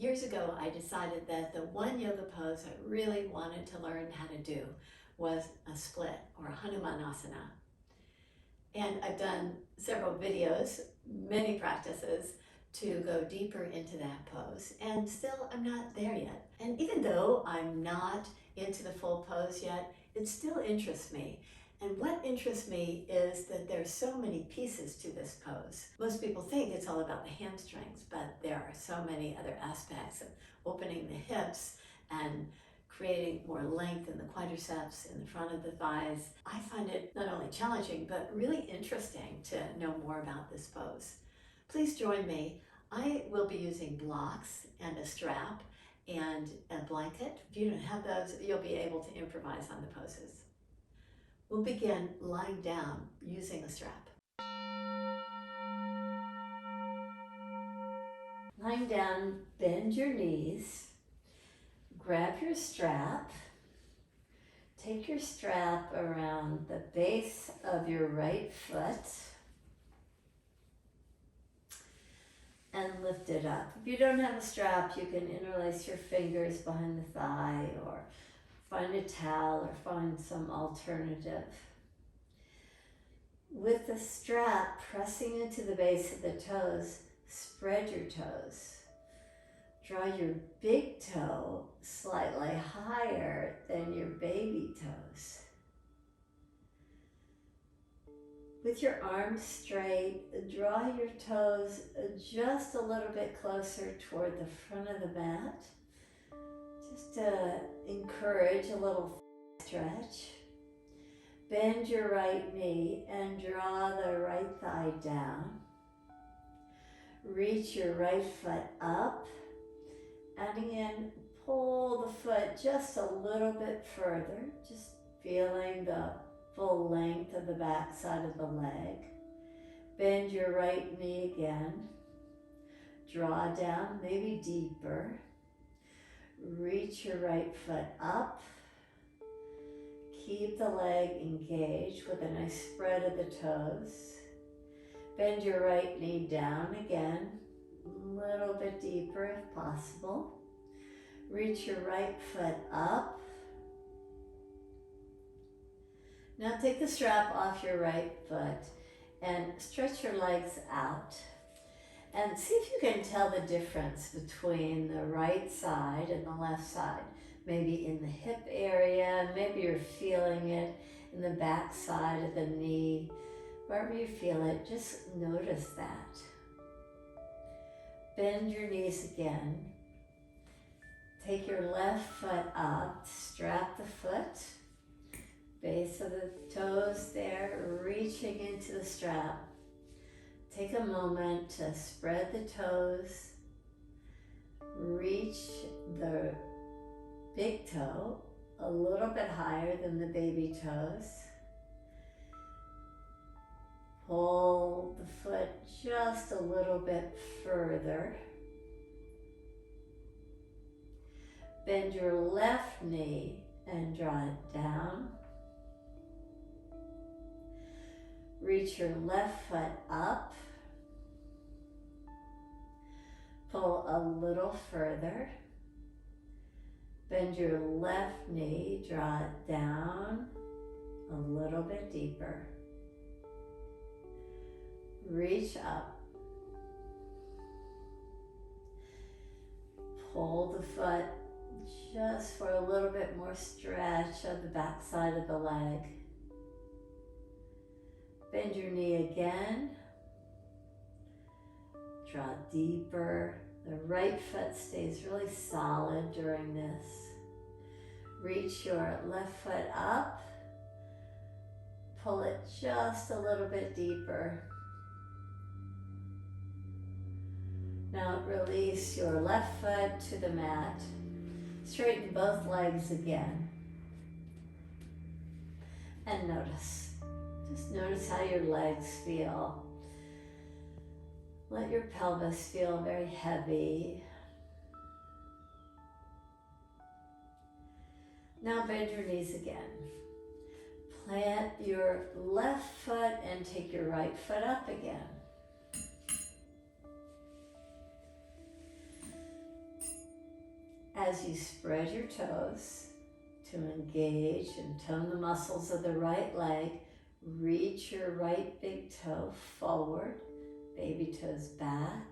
Years ago, I decided that the one yoga pose I really wanted to learn how to do was a split or a hanumanasana. And I've done several videos, many practices to go deeper into that pose. And still, I'm not there yet. And even though I'm not into the full pose yet, it still interests me. And what interests me is that there's so many pieces to this pose. Most people think it's all about the hamstrings, but there are so many other aspects of opening the hips and creating more length in the quadriceps in the front of the thighs. I find it not only challenging, but really interesting to know more about this pose. Please join me. I will be using blocks and a strap and a blanket. If you don't have those, you'll be able to improvise on the poses. We'll begin lying down using a strap. Lying down, bend your knees, grab your strap, take your strap around the base of your right foot and lift it up. If you don't have a strap, you can interlace your fingers behind the thigh or find a towel or find some alternative. With the strap pressing into the base of the toes, spread your toes. Draw your big toe slightly higher than your baby toes. With your arms straight, draw your toes just a little bit closer toward the front of the mat. Just to encourage a little stretch. Bend your right knee and draw the right thigh down. Reach your right foot up, and again, pull the foot just a little bit further, just feeling the full length of the back side of the leg. Bend your right knee again. Draw down, maybe deeper. Reach your right foot up. Keep the leg engaged with a nice spread of the toes. Bend your right knee down again, a little bit deeper if possible. Reach your right foot up. Now take the strap off your right foot and stretch your legs out. And see if you can tell the difference between the right side and the left side. Maybe in the hip area, maybe you're feeling it in the back side of the knee. Wherever you feel it, just notice that. Bend your knees again. Take your left foot up, strap the foot, base of the toes there, reaching into the strap. Take a moment to spread the toes, reach the big toe a little bit higher than the baby toes. Pull the foot just a little bit further. Bend your left knee and draw it down. Reach your left foot up. Pull a little further. Bend your left knee, draw it down a little bit deeper. Reach up. Pull the foot just for a little bit more stretch of the back side of the leg. Bend your knee again. Draw deeper. The right foot stays really solid during this. Reach your left foot up. Pull it just a little bit deeper. Now release your left foot to the mat. Straighten both legs again. And notice. Just notice how your legs feel. Let your pelvis feel very heavy. Now bend your knees again. Plant your left foot and take your right foot up again. as you spread your toes to engage and tone the muscles of the right leg, reach your right big toe forward, baby toes back.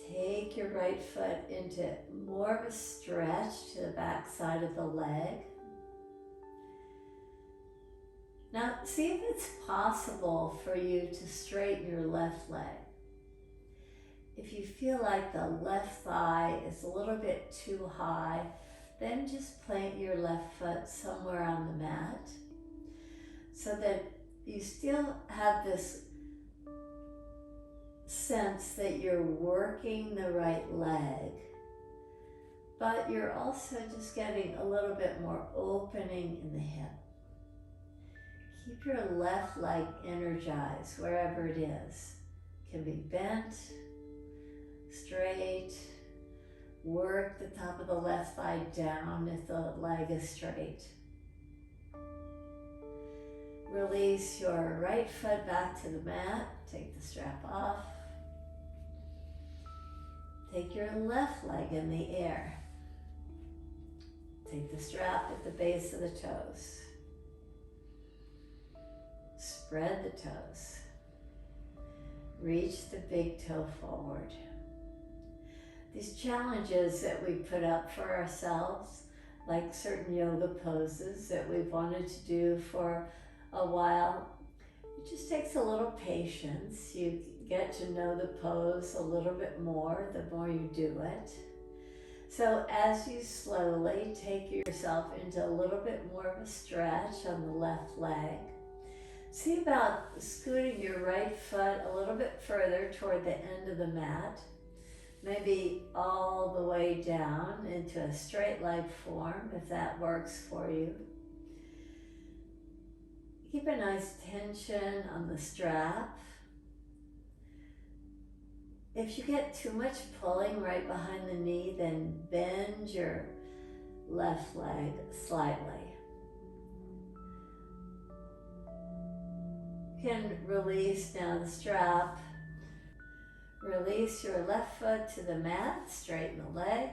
Take your right foot into more of a stretch to the back side of the leg. Now, see if it's possible for you to straighten your left leg. If you feel like the left thigh is a little bit too high, then just plant your left foot somewhere on the mat so that you still have this sense that you're working the right leg, but you're also just getting a little bit more opening in the hip. Keep your left leg energized wherever it is. It can be bent, straight. Work the top of the left thigh down if the leg is straight. Release your right foot back to the mat. Take the strap off. Take your left leg in the air. Take the strap at the base of the toes. Spread the toes. Reach the big toe forward. These challenges that we put up for ourselves, like certain yoga poses that we've wanted to do for a while, it just takes a little patience. You get to know the pose a little bit more the more you do it. So as you slowly take yourself into a little bit more of a stretch on the left leg, see about scooting your right foot a little bit further toward the end of the mat, maybe all the way down into a straight leg form if that works for you. Keep a nice tension on the strap. If you get too much pulling right behind the knee, then bend your left leg slightly. You can release now the strap. Release your left foot to the mat, straighten the leg,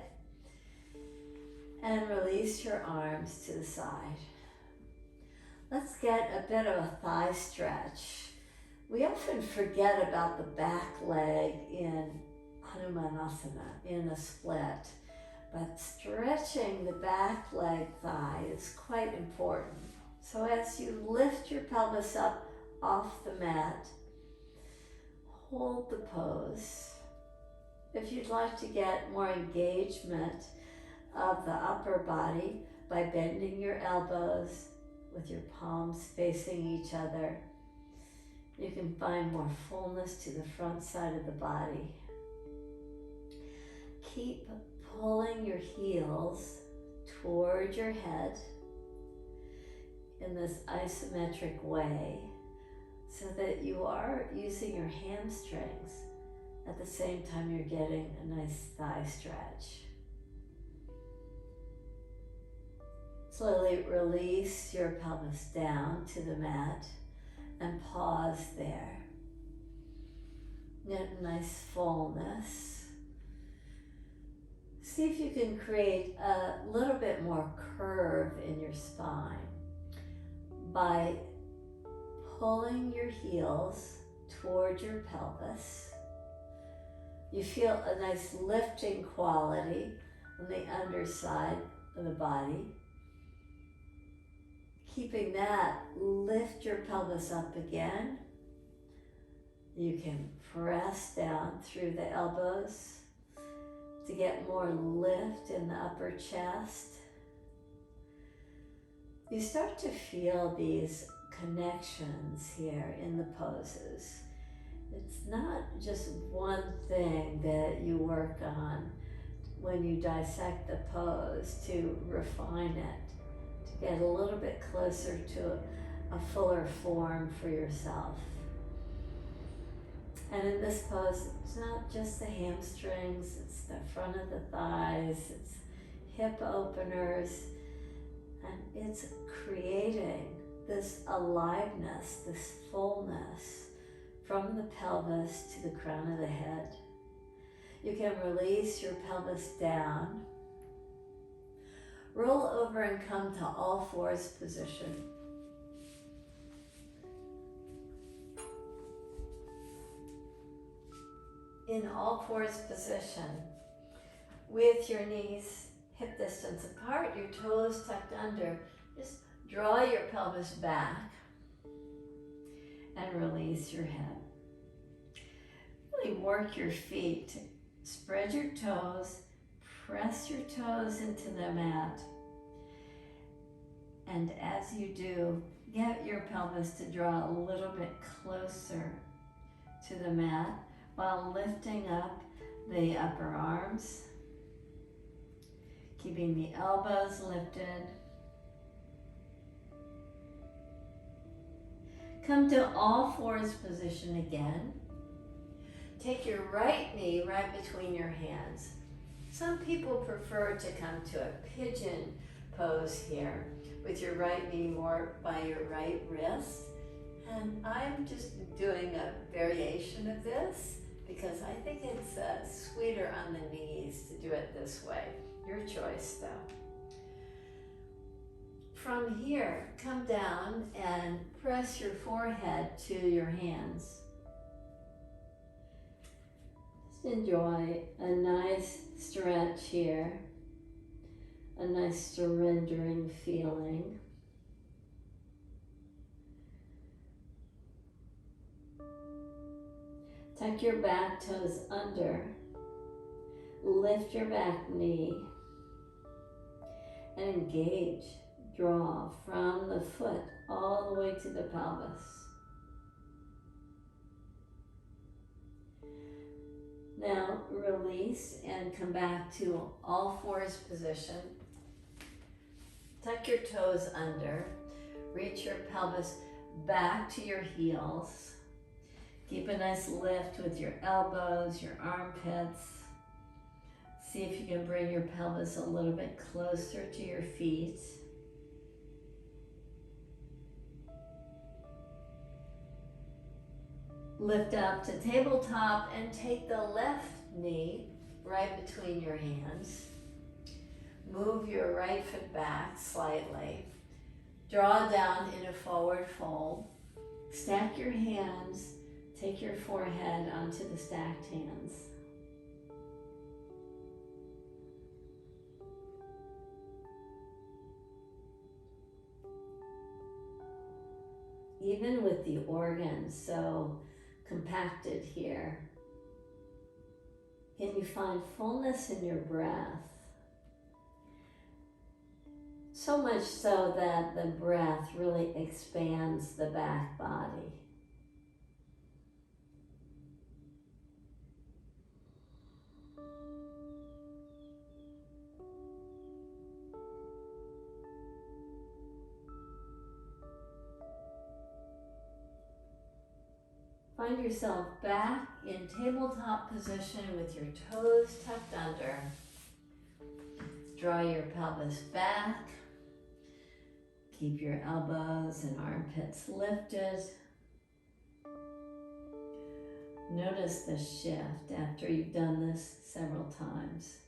and release your arms to the side. Let's get a bit of a thigh stretch. We often forget about the back leg in hanumanasana, in a split, but stretching the back leg thigh is quite important. So as you lift your pelvis up off the mat, hold the pose. If you'd like to get more engagement of the upper body by bending your elbows with your palms facing each other, you can find more fullness to the front side of the body. Keep pulling your heels toward your head in this isometric way so that you are using your hamstrings at the same time you're getting a nice thigh stretch. Slowly release your pelvis down to the mat and pause there. Get a nice fullness. See if you can create a little bit more curve in your spine by pulling your heels toward your pelvis. You feel a nice lifting quality on the underside of the body. Keeping that, lift your pelvis up again. You can press down through the elbows to get more lift in the upper chest. You start to feel these connections here in the poses. It's not just one thing that you work on when you dissect the pose to refine it, to get a little bit closer to a fuller form for yourself. And in this pose, it's not just the hamstrings, it's the front of the thighs, it's hip openers, and it's creating this aliveness, this fullness from the pelvis to the crown of the head. You can release your pelvis down Roll over and come to all fours position. In all fours position, with your knees hip distance apart, your toes tucked under, just draw your pelvis back and release your head. Really work your feet. Spread your toes, press your toes into the mat. And as you do, get your pelvis to draw a little bit closer to the mat while lifting up the upper arms, keeping the elbows lifted. Come to all fours position again. Take your right knee right between your hands. Some people prefer to come to a pigeon pose here with your right knee more by your right wrist. And I'm just doing a variation of this because I think it's sweeter on the knees to do it this way. Your choice though. From here, come down and press your forehead to your hands. Just enjoy a nice stretch here, a nice surrendering feeling. Tuck your back toes under, lift your back knee, and engage. Draw from the foot all the way to the pelvis. Now release and come back to all fours position. Tuck your toes under. Reach your pelvis back to your heels. Keep a nice lift with your elbows, your armpits. See if you can bring your pelvis a little bit closer to your feet. Lift up to tabletop and take the left knee right between your hands. Move your right foot back slightly. Draw down in a forward fold. Stack your hands. Take your forehead onto the stacked hands. Even with the organs so compacted here, can you find fullness in your breath? So much so that the breath really expands the back body. Find yourself back in tabletop position with your toes tucked under. Draw your pelvis back. Keep your elbows and armpits lifted. Notice the shift after you've done this several times.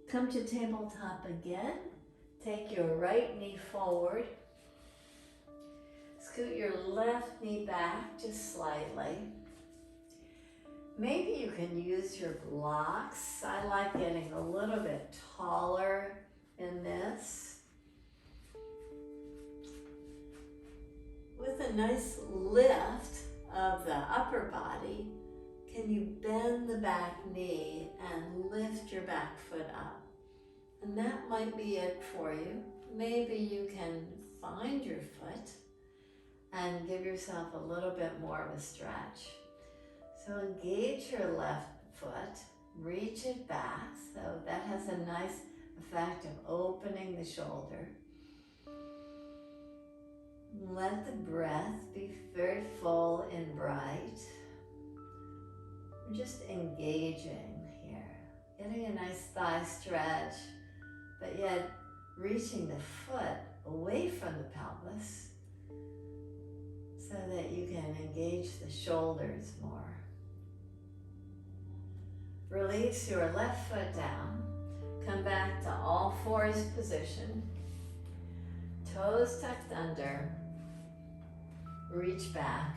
Come to tabletop again. Take your right knee forward. Scoot your left knee back just slightly. Maybe you can use your blocks. I like getting a little bit taller in this. With a nice lift of the upper body, can you bend the back knee and lift your back foot up? And that might be it for you. Maybe you can find your foot and give yourself a little bit more of a stretch. So engage your left foot, reach it back, so that has a nice effect of opening the shoulder. Let the breath be very full and bright. We're just engaging here, getting a nice thigh stretch, but yet reaching the foot away from the pelvis. so that you can engage the shoulders more. Release your left foot down. Come back to all fours position. Toes tucked under. Reach back.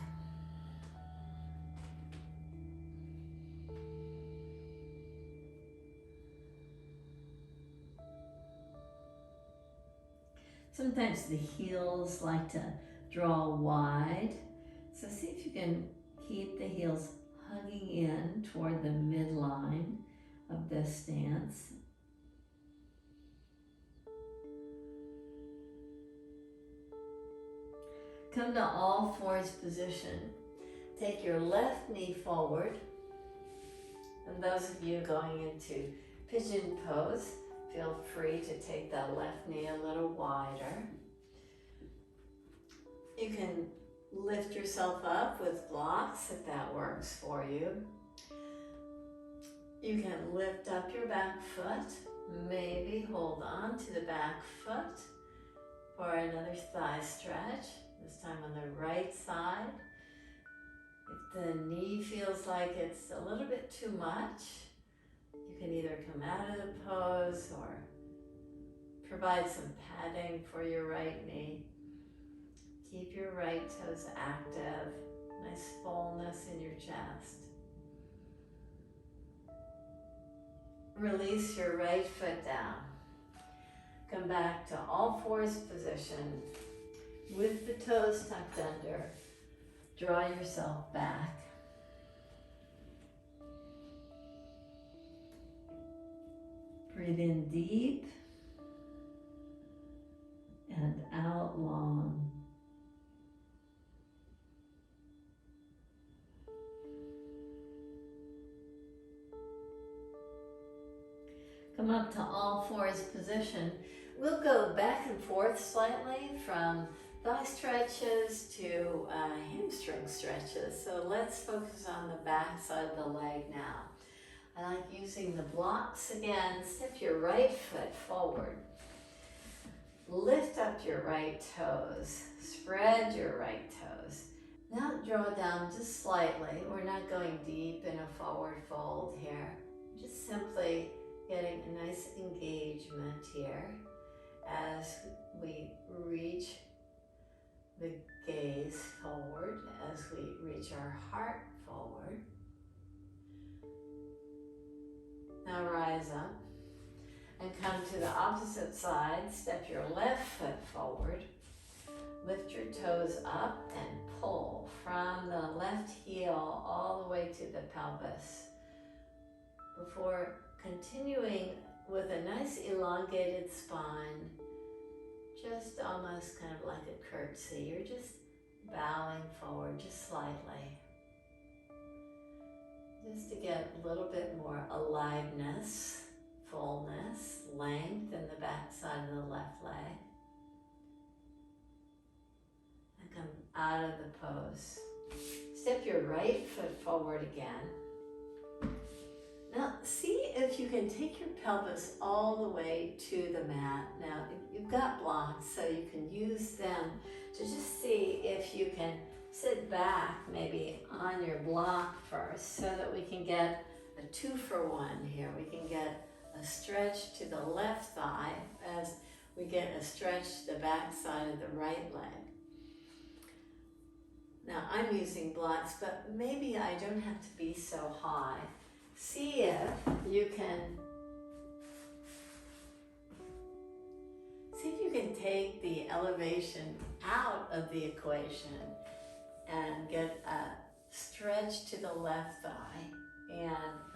Sometimes the heels like to draw wide. So see if you can keep the heels hugging in toward the midline of this stance. Come to all fours position. Take your left knee forward. And those of you going into pigeon pose, feel free to take the left knee a little wider. You can lift yourself up with blocks if that works for you. You can lift up your back foot, maybe hold on to the back foot for another thigh stretch, this time on the right side. If the knee feels like it's a little bit too much, you can either come out of the pose or provide some padding for your right knee. Keep your right toes active, nice fullness in your chest. Release your right foot down. Come back to all fours position with the toes tucked under. Draw yourself back. Breathe in deep and out long. Come up to all fours position. We'll go back and forth slightly from thigh stretches to hamstring stretches. So let's focus on the back side of the leg now. I like using the blocks again. Step your right foot forward. Lift up your right toes. Spread your right toes. Now draw down just slightly. We're not going deep in a forward fold here. Just simply getting a nice engagement here as we reach the gaze forward, as we reach our heart forward. Now rise up and come to the opposite side. Step your left foot forward. Lift your toes up and pull from the left heel all the way to the pelvis before continuing with a nice elongated spine, just almost kind of like a curtsy. You're just bowing forward just slightly, just to get a little bit more aliveness, fullness, length in the back side of the left leg. And come out of the pose. Step your right foot forward again. Now, see if you can take your pelvis all the way to the mat. Now, you've got blocks, so you can use them to just see if you can sit back maybe on your block first so that we can get a 2-for-1 here. We can get a stretch to the left thigh as we get a stretch to the back side of the right leg. Now, I'm using blocks, but maybe I don't have to be so high. See if you can take the elevation out of the equation and get a stretch to the left thigh and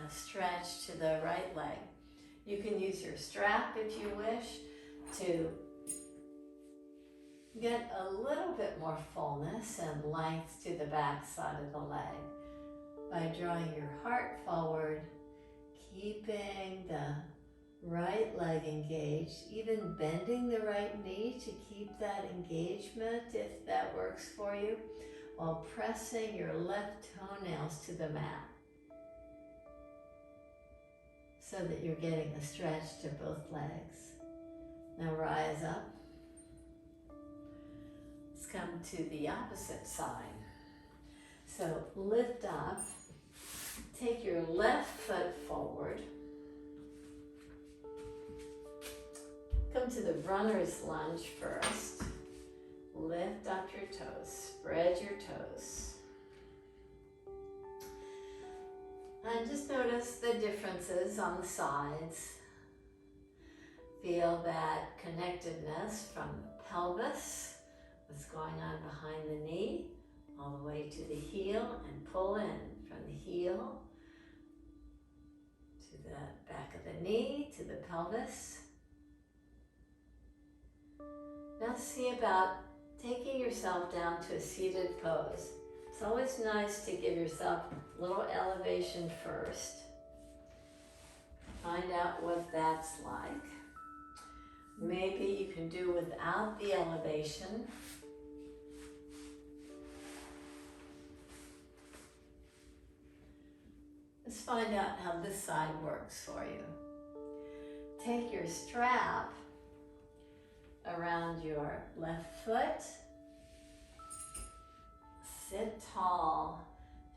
a stretch to the right leg. You can use your strap if you wish to get a little bit more fullness and length to the back side of the leg by drawing your heart forward, keeping the right leg engaged, even bending the right knee to keep that engagement if that works for you, while pressing your left toenails to the mat so that you're getting a stretch to both legs. Now rise up. Let's come to the opposite side. So lift up, take your left foot forward, come to the runner's lunge first, lift up your toes, spread your toes. And just notice the differences on the sides. Feel that connectedness from the pelvis, what's going on behind the knee, all the way to the heel, and pull in from the heel to the back of the knee, to the pelvis. Now see about taking yourself down to a seated pose. It's always nice to give yourself a little elevation first. Find out what that's like. Maybe you can do without the elevation. Let's find out how this side works for you. Take your strap around your left foot. Sit tall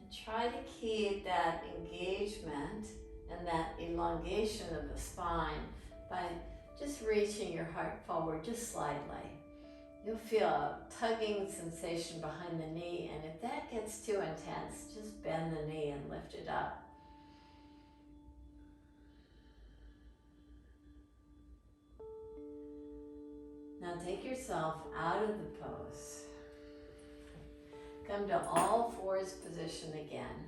and try to keep that engagement and that elongation of the spine by just reaching your heart forward just slightly. You'll feel a tugging sensation behind the knee, and if that gets too intense, just bend the knee and lift it up. Now take yourself out of the pose. Come to all fours position again.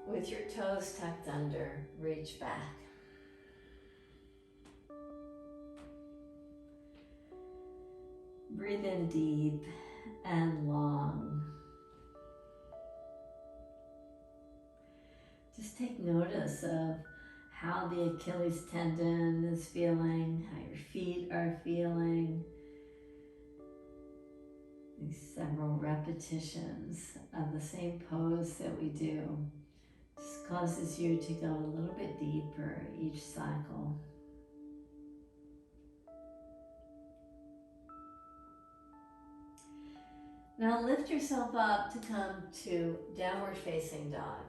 With your toes tucked under, reach back. Breathe in deep and long. Just take notice of how the Achilles tendon is feeling, how your feet are feeling. These several repetitions of the same pose that we do just causes you to go a little bit deeper each cycle. Now lift yourself up to come to downward facing dog.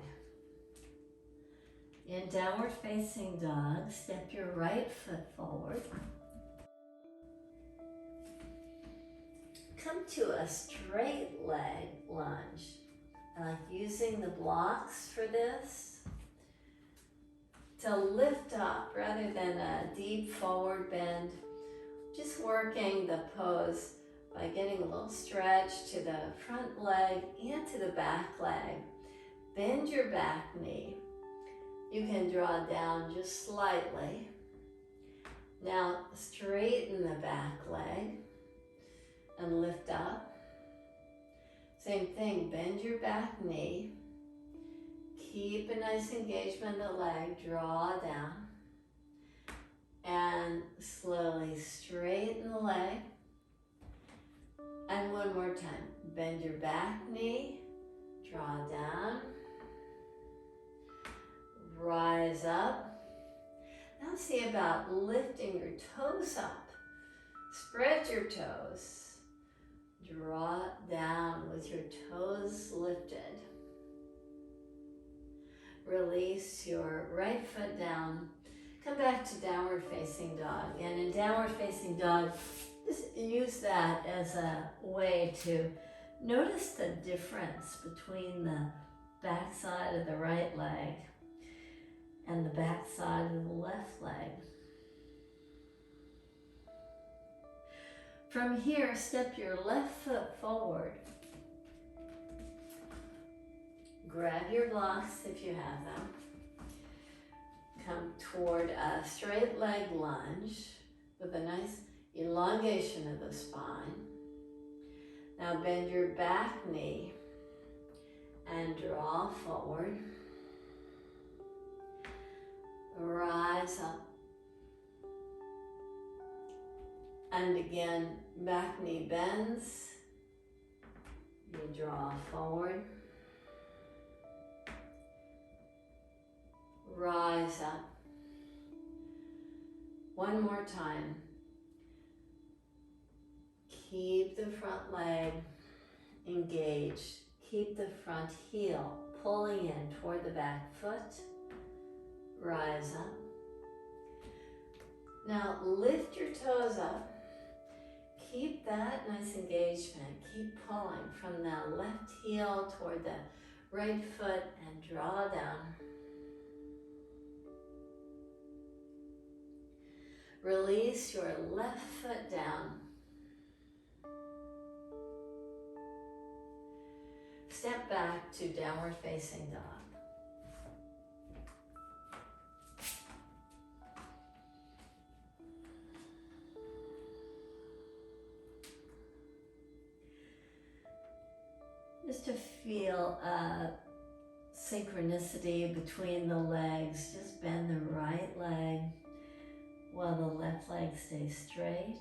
In downward facing dog, step your right foot forward. Come to a straight leg lunge. I like using the blocks for this to lift up rather than a deep forward bend. Just working the pose by getting a little stretch to the front leg and to the back leg. Bend your back knee. You can draw down just slightly. Now straighten the back leg and lift up. Same thing, bend your back knee. Keep a nice engagement in the leg, draw down. And slowly straighten the leg. And one more time, bend your back knee, draw down. Rise up. Now see about lifting your toes up. Spread your toes. Draw down with your toes lifted. Release your right foot down. Come back to downward facing dog. And in downward facing dog, just use that as a way to notice the difference between the back side of the right leg and the back side of the left leg. From here, step your left foot forward. Grab your blocks if you have them. Come toward a straight leg lunge with a nice elongation of the spine. Now bend your back knee and draw forward. Rise up. And again, back knee bends. You draw forward. Rise up. One more time. Keep the front leg engaged. Keep the front heel pulling in toward the back foot. Rise up. Now lift your toes up. Keep that nice engagement. Keep pulling from the left heel toward the right foot and draw down. Release your left foot down. Step back to downward facing dog. Just to feel a synchronicity between the legs. Just bend the right leg while the left leg stays straight.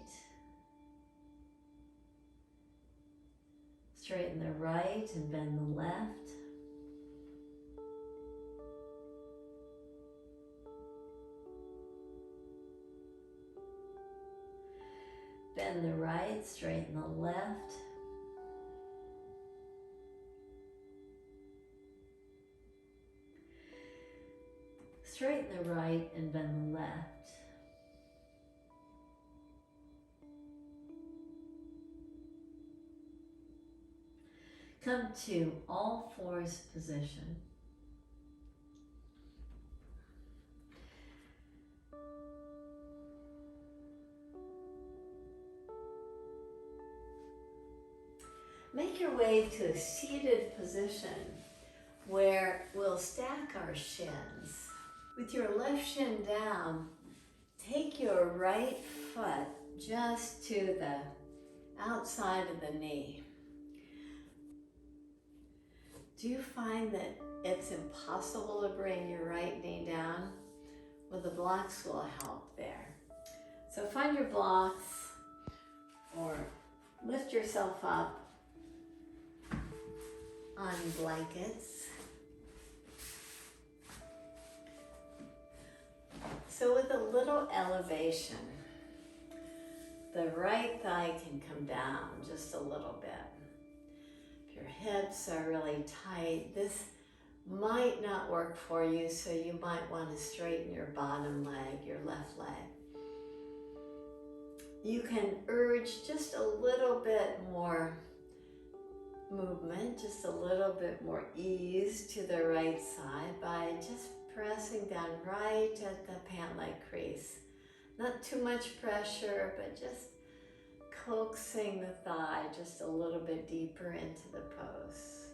Straighten the right and bend the left. Bend the right, straighten the left. Straighten the right and bend the left. Come to all fours position. Make your way to a seated position where we'll stack our shins. With your left shin down, take your right foot just to the outside of the knee. Do you find that it's impossible to bring your right knee down? Well, the blocks will help there. So find your blocks or lift yourself up on blankets. So with a little elevation, the right thigh can come down just a little bit. If your hips are really tight, this might not work for you, so you might want to straighten your bottom leg, your left leg. You can urge just a little bit more movement, just a little bit more ease to the right side by just pressing down right at the pant leg crease. Not too much pressure, but just coaxing the thigh just a little bit deeper into the pose.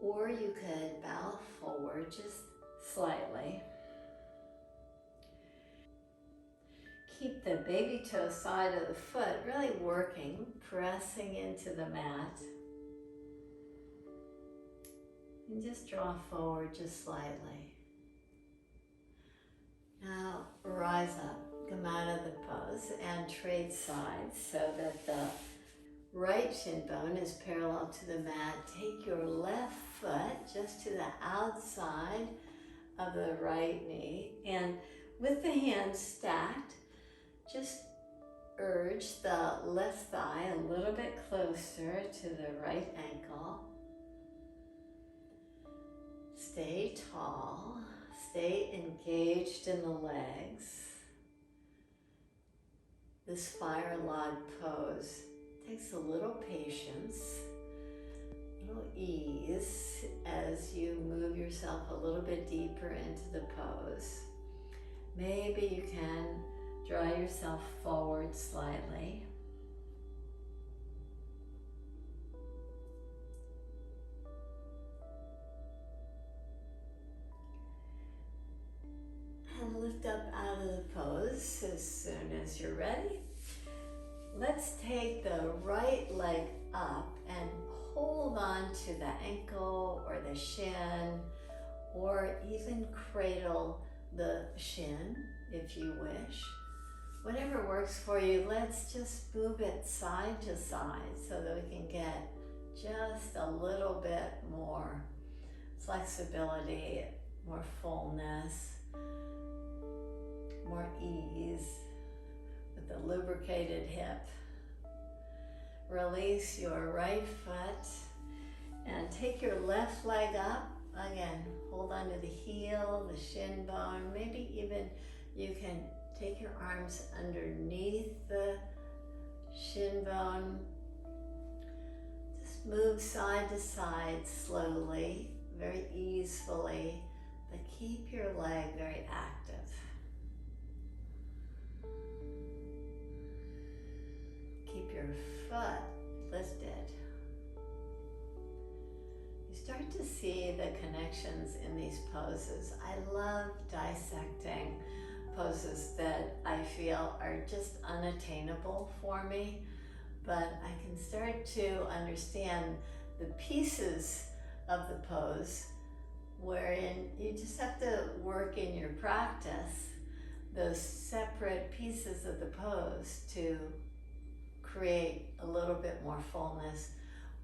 Or you could bow forward just slightly. Keep the baby toe side of the foot really working, pressing into the mat. And just draw forward just slightly. Now rise up, come out of the pose and trade sides so that the right shin bone is parallel to the mat. Take your left foot just to the outside of the right knee, and with the hands stacked, just urge the left thigh a little bit closer to the right ankle. Stay tall, stay engaged in the legs. This fire log pose takes a little patience, a little ease as you move yourself a little bit deeper into the pose. Maybe you can draw yourself forward slightly. And lift up out of the pose as soon as you're ready. Let's take the right leg up and hold on to the ankle or the shin, or even cradle the shin if you wish. Whatever works for you, let's just move it side to side so that we can get just a little bit more flexibility, more fullness, more ease with a lubricated hip. Release your right foot and take your left leg up. Again, hold on to the heel, the shin bone. Maybe even you can take your arms underneath the shin bone. Just move side to side slowly, very easily, but keep your leg very active. Keep your foot lifted. You start to see the connections in these poses. I love dissecting poses that I feel are just unattainable for me, but I can start to understand the pieces of the pose wherein you just have to work in your practice those separate pieces of the pose to create a little bit more fullness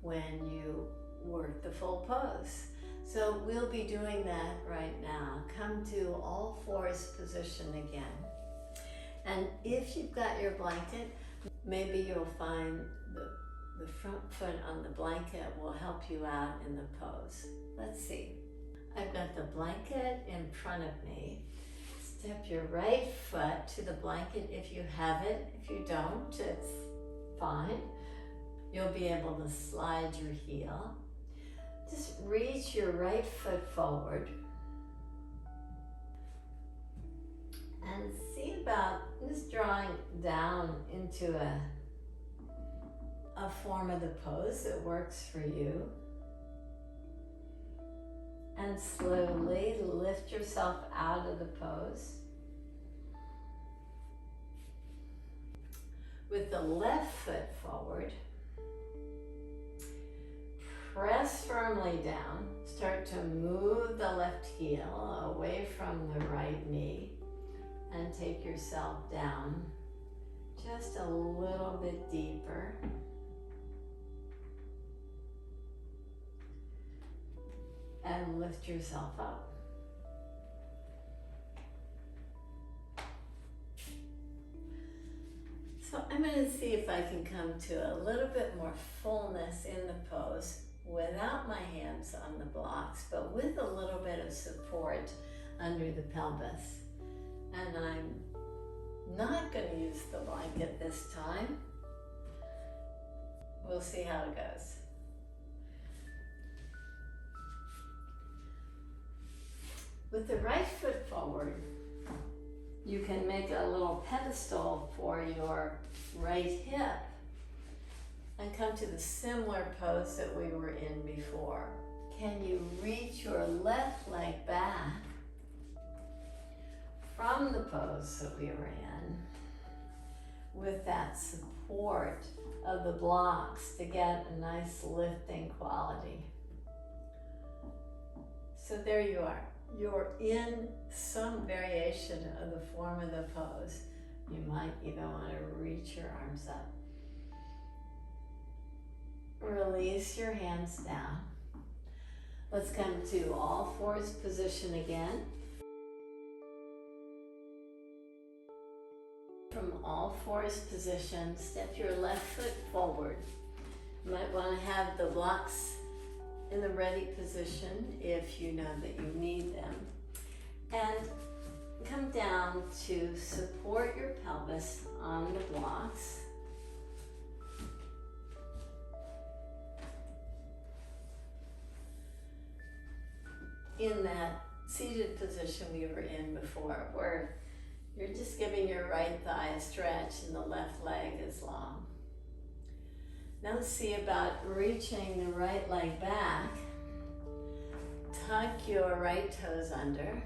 when you work the full pose. So we'll be doing that right now. Come to all fours position again. And if you've got your blanket, maybe you'll find the front foot on the blanket will help you out in the pose. Let's see. I've got the blanket in front of me. Step your right foot to the blanket if you have it. If you don't, it's fine. You'll be able to slide your heel. Just reach your right foot forward and see about just drawing down into a form of the pose that works for you. And slowly lift yourself out of the pose. With the left foot forward, press firmly down. Start to move the left heel away from the right knee and take yourself down just a little bit deeper. And lift yourself up. So I'm going to see if I can come to a little bit more fullness in the pose without my hands on the blocks, but with a little bit of support under the pelvis. And I'm not going to use the blanket this time. We'll see how it goes. With the right foot forward, you can make a little pedestal for your right hip and come to the similar pose that we were in before. Can you reach your left leg back from the pose that we were in with that support of the blocks to get a nice lifting quality? So there you are. You're in some variation of the form of the pose. You might even want to reach your arms up. Release your hands down. Let's come to all fours position again. From all fours position, step your left foot forward. You might want to have the blocks in the ready position if you know that you need them. And come down to support your pelvis on the blocks. In that seated position we were in before, where you're just giving your right thigh a stretch and the left leg is long. Now let's see about reaching the right leg back. Tuck your right toes under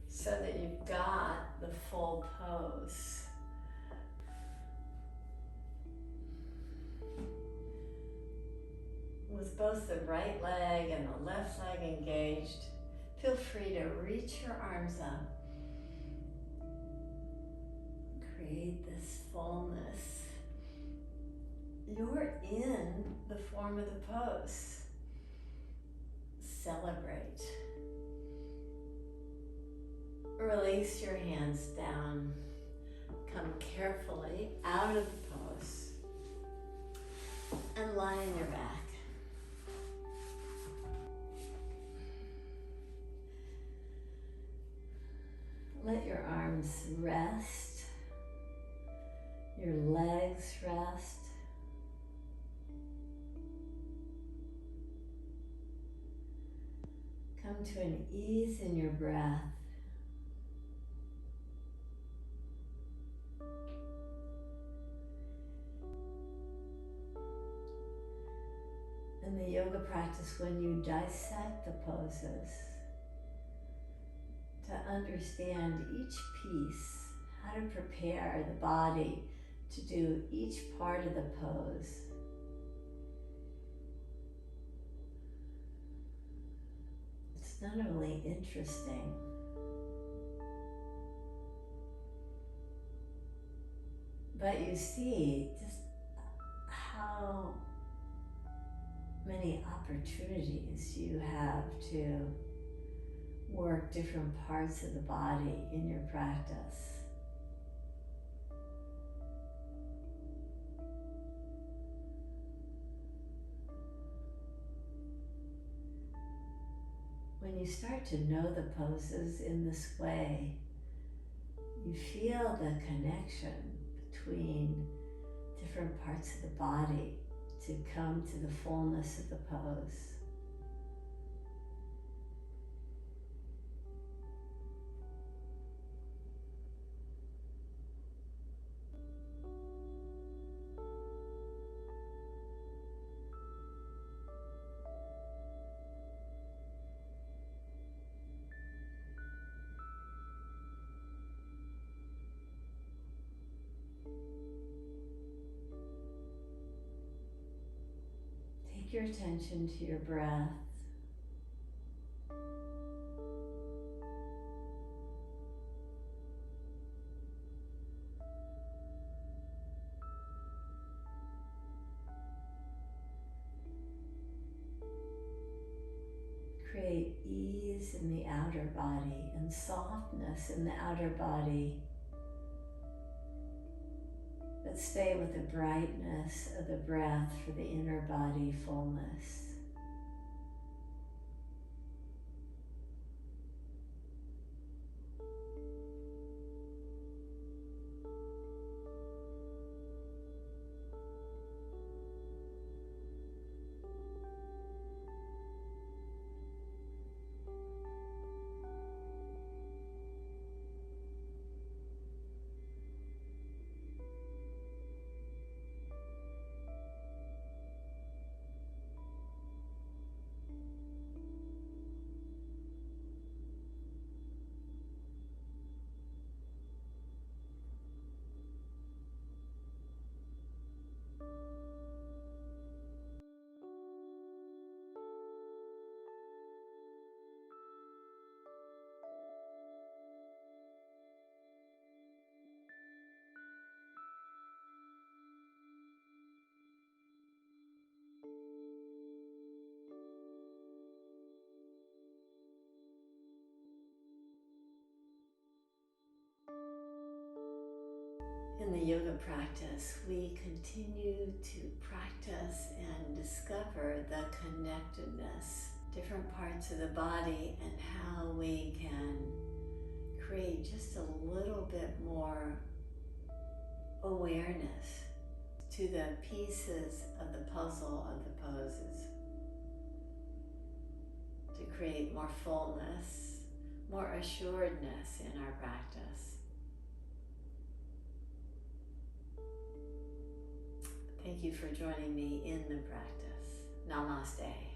so that you've got the full pose. With both the right leg and the left leg engaged, feel free to reach your arms up. Create this fullness. You're in the form of the pose. Celebrate. Release your hands down. Come carefully out of the pose and lie on your back. Let your arms rest, your legs rest. Come to an ease in your breath. In the yoga practice, when you dissect the poses, to understand each piece, how to prepare the body to do each part of the pose. It's not only interesting, but you see just how many opportunities you have to work different parts of the body in your practice. When you start to know the poses in this way, you feel the connection between different parts of the body to come to the fullness of the pose. Take your attention to your breath. Create ease in the outer body and softness in the outer body. But stay with the brightness of the breath for the inner body fullness. In the yoga practice, we continue to practice and discover the connectedness, different parts of the body, and how we can create just a little bit more awareness to the pieces of the puzzle of the poses, to create more fullness, more assuredness in our practice. Thank you for joining me in the practice. Namaste.